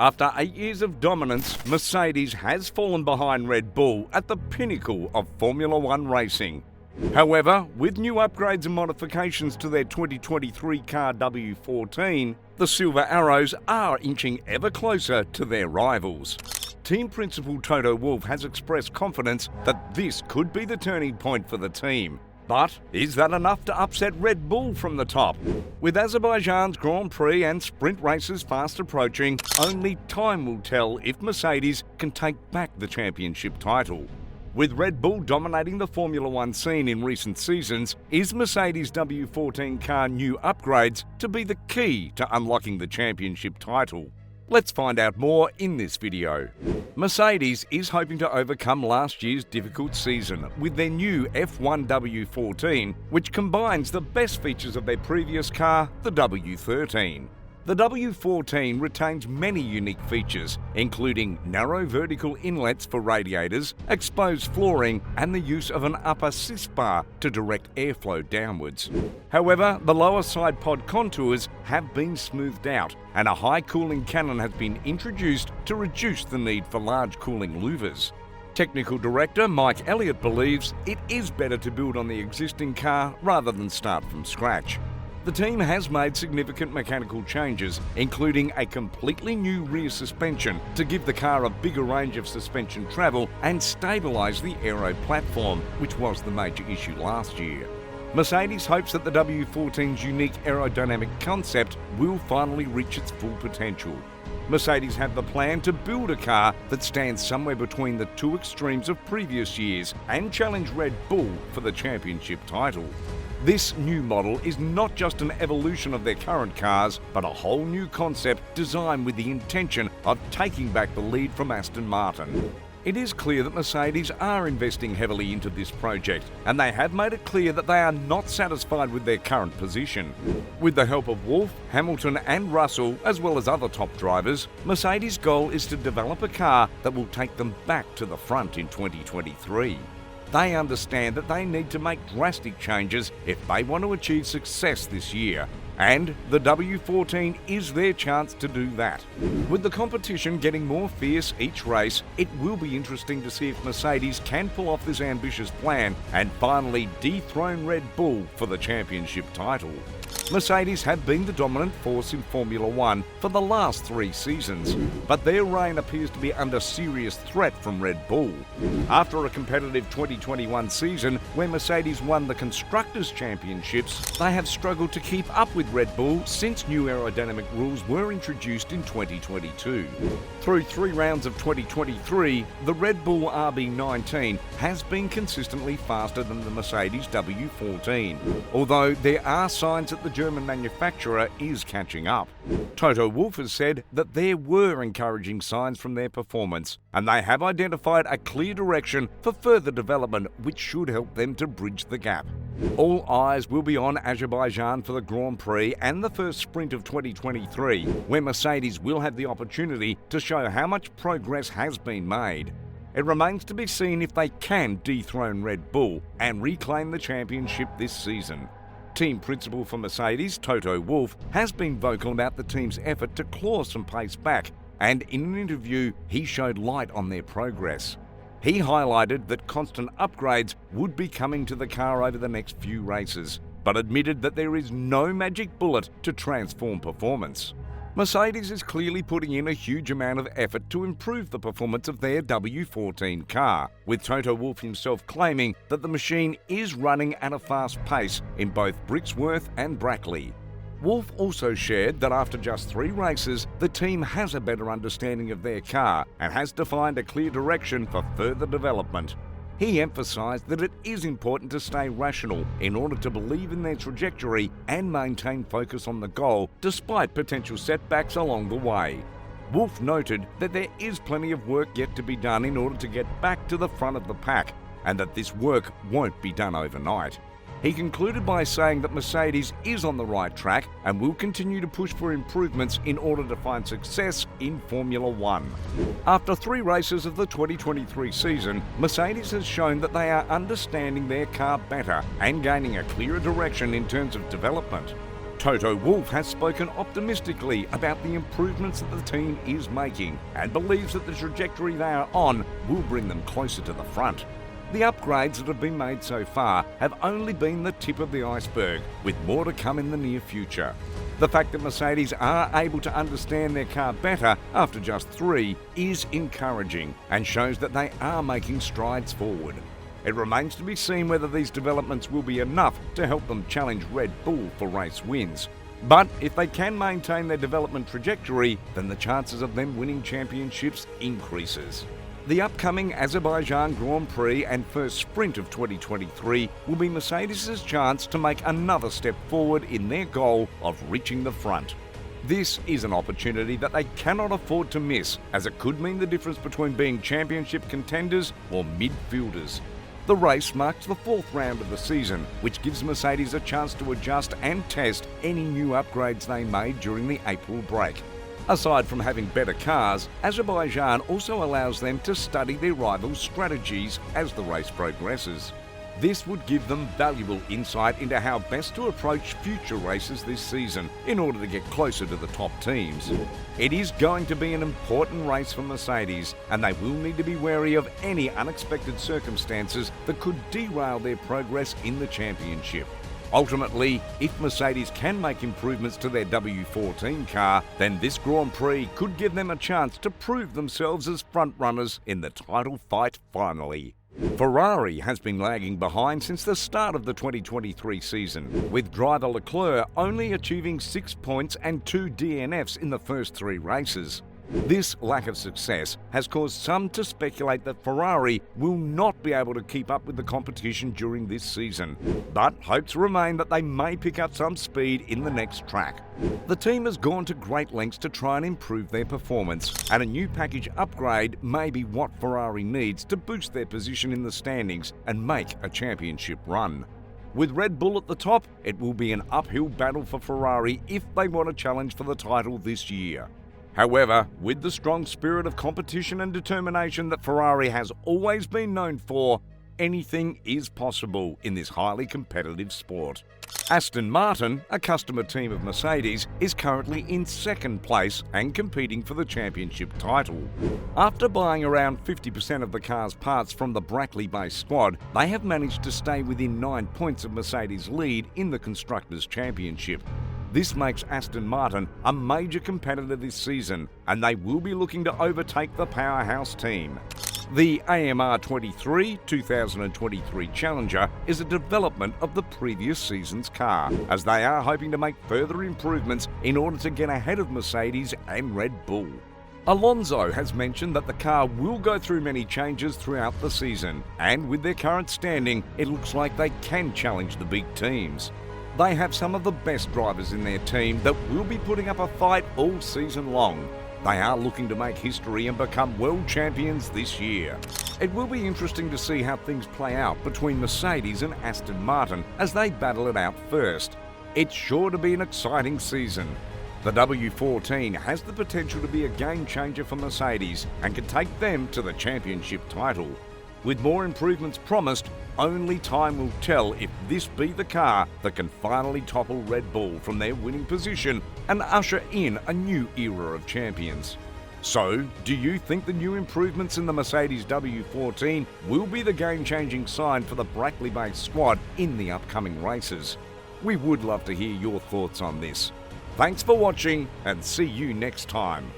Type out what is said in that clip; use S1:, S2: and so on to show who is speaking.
S1: After 8 years of dominance, Mercedes has fallen behind Red Bull at the pinnacle of Formula One racing. However, with new upgrades and modifications to their 2023 car W14, the Silver Arrows are inching ever closer to their rivals. Team Principal Toto Wolff has expressed confidence that this could be the turning point for the team. But is that enough to upset Red Bull from the top? With Azerbaijan's Grand Prix and sprint races fast approaching, only time will tell if Mercedes can take back the championship title. With Red Bull dominating the Formula One scene in recent seasons, is Mercedes W14 car new upgrades to be the key to unlocking the championship title? Let's find out more in this video. Mercedes is hoping to overcome last year's difficult season with their new F1 W14, which combines the best features of their previous car, the W13. The W14 retains many unique features, including narrow vertical inlets for radiators, exposed flooring, and the use of an upper assist bar to direct airflow downwards. However, the lower side pod contours have been smoothed out, and a high cooling cannon has been introduced to reduce the need for large cooling louvers. Technical Director Mike Elliott believes it is better to build on the existing car rather than start from scratch. The team has made significant mechanical changes, including a completely new rear suspension to give the car a bigger range of suspension travel and stabilise the aero platform, which was the major issue last year. Mercedes hopes that the W14's unique aerodynamic concept will finally reach its full potential. Mercedes have the plan to build a car that stands somewhere between the two extremes of previous years and challenge Red Bull for the championship title. This new model is not just an evolution of their current cars, but a whole new concept designed with the intention of taking back the lead from Aston Martin. It is clear that Mercedes are investing heavily into this project, and they have made it clear that they are not satisfied with their current position. With the help of Wolff, Hamilton and Russell, as well as other top drivers, Mercedes' goal is to develop a car that will take them back to the front in 2023. They understand that they need to make drastic changes if they want to achieve success this year, and the W14 is their chance to do that. With the competition getting more fierce each race, it will be interesting to see if Mercedes can pull off this ambitious plan and finally dethrone Red Bull for the championship title. Mercedes have been the dominant force in Formula One for the last 3 seasons, but their reign appears to be under serious threat from Red Bull. After a competitive 2021 season where Mercedes won the Constructors championships, they have struggled to keep up with Red Bull since new aerodynamic rules were introduced in 2022. Through 3 rounds of 2023, the Red Bull RB19 has been consistently faster than the Mercedes W14, although there are signs that the German manufacturer is catching up. Toto Wolff has said that there were encouraging signs from their performance, and they have identified a clear direction for further development which should help them to bridge the gap. All eyes will be on Azerbaijan for the Grand Prix and the first sprint of 2023, where Mercedes will have the opportunity to show how much progress has been made. It remains to be seen if they can dethrone Red Bull and reclaim the championship this season. Team Principal for Mercedes, Toto Wolff, has been vocal about the team's effort to claw some pace back, and in an interview he showed light on their progress. He highlighted that constant upgrades would be coming to the car over the next few races, but admitted that there is no magic bullet to transform performance. Mercedes is clearly putting in a huge amount of effort to improve the performance of their W14 car, with Toto Wolff himself claiming that the machine is running at a fast pace in both Brixworth and Brackley. Wolff also shared that after just 3 races, the team has a better understanding of their car and has defined a clear direction for further development. He emphasised that it is important to stay rational in order to believe in their trajectory and maintain focus on the goal despite potential setbacks along the way. Wolff noted that there is plenty of work yet to be done in order to get back to the front of the pack, and that this work won't be done overnight. He concluded by saying that Mercedes is on the right track and will continue to push for improvements in order to find success in Formula One. After 3 races of the 2023 season, Mercedes has shown that they are understanding their car better and gaining a clearer direction in terms of development. Toto Wolff has spoken optimistically about the improvements that the team is making and believes that the trajectory they are on will bring them closer to the front. The upgrades that have been made so far have only been the tip of the iceberg, with more to come in the near future. The fact that Mercedes are able to understand their car better after just 3 is encouraging and shows that they are making strides forward. It remains to be seen whether these developments will be enough to help them challenge Red Bull for race wins. But if they can maintain their development trajectory, then the chances of them winning championships increases. The upcoming Azerbaijan Grand Prix and first sprint of 2023 will be Mercedes' chance to make another step forward in their goal of reaching the front. This is an opportunity that they cannot afford to miss, as it could mean the difference between being championship contenders or midfielders. The race marks the 4th round of the season, which gives Mercedes a chance to adjust and test any new upgrades they made during the April break. Aside from having better cars, Azerbaijan also allows them to study their rivals' strategies as the race progresses. This would give them valuable insight into how best to approach future races this season in order to get closer to the top teams. It is going to be an important race for Mercedes, and they will need to be wary of any unexpected circumstances that could derail their progress in the championship. Ultimately, if Mercedes can make improvements to their W14 car, then this Grand Prix could give them a chance to prove themselves as frontrunners in the title fight finally. Ferrari has been lagging behind since the start of the 2023 season, with driver Leclerc only achieving 6 points and 2 DNFs in the first 3 races. This lack of success has caused some to speculate that Ferrari will not be able to keep up with the competition during this season, but hopes remain that they may pick up some speed in the next track. The team has gone to great lengths to try and improve their performance, and a new package upgrade may be what Ferrari needs to boost their position in the standings and make a championship run. With Red Bull at the top, it will be an uphill battle for Ferrari if they want to challenge for the title this year. However, with the strong spirit of competition and determination that Ferrari has always been known for, anything is possible in this highly competitive sport. Aston Martin, a customer team of Mercedes, is currently in 2nd place and competing for the championship title. After buying around 50% of the car's parts from the Brackley-based squad, they have managed to stay within 9 points of Mercedes' lead in the Constructors' Championship. This makes Aston Martin a major competitor this season, and they will be looking to overtake the powerhouse team. The AMR 2023 Challenger is a development of the previous season's car, as they are hoping to make further improvements in order to get ahead of Mercedes and Red Bull. Alonso has mentioned that the car will go through many changes throughout the season, and with their current standing, it looks like they can challenge the big teams. They have some of the best drivers in their team that will be putting up a fight all season long. They are looking to make history and become world champions this year. It will be interesting to see how things play out between Mercedes and Aston Martin as they battle it out first. It's sure to be an exciting season. The W14 has the potential to be a game changer for Mercedes and can take them to the championship title. With more improvements promised, only time will tell if this be the car that can finally topple Red Bull from their winning position and usher in a new era of champions. So, do you think the new improvements in the Mercedes W14 will be the game-changing sign for the Brackley-based squad in the upcoming races? We would love to hear your thoughts on this. Thanks for watching, and see you next time.